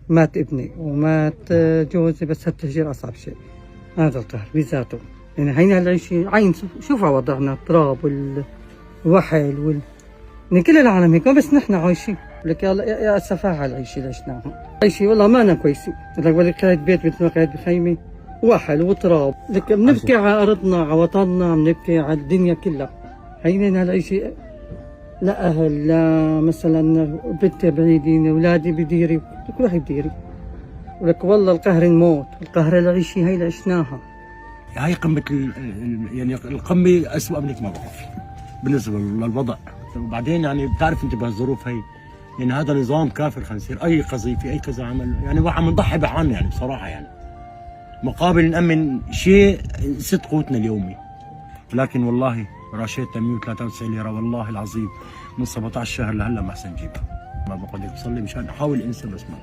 مات ابني ومات جوزي، بس التهجير أصعب شيء. هذا القهر بذاته، يعني هينا العيشة عين. شوفوا وضعنا، التراب والوحل يعني كل العالم هيك، بس نحن عايشين. لك يا أسفاها على العيشة اللي عشناها. عيشة والله ما أنا كويسين. لك ولك قاعد بيت مثل ما قاعد بخيمة، وحل وتراب. لك بنبكي على أرضنا، على وطننا، بنبكي على الدنيا كلها. هينا هالعيشة، لا أهل، لا مثلا بنتي بعيدين، أولادي بديري، كل واحد بديري. ولك والله القهر الموت، القهر العيشة هي اللي عشناها. هاي قمة يعني القمة أسوأ من هيك ما بعرف بالنسبة للوضع. وبعدين يعني بتعرف أنت بهالظروف هي، يعني هذا نظام كافر. خلينا نصير أي قذيفة أي كذا عمل، يعني واحد بنضحي بحالنا يعني بصراحة، يعني مقابل نأمن شيء ست قوتنا اليومي. لكن والله راشيتها 193 ليرة والله العظيم من 17 شهر لهلا ما احسن نجيبها. ما بقدر اصلي مشان احاول انسى، بس ما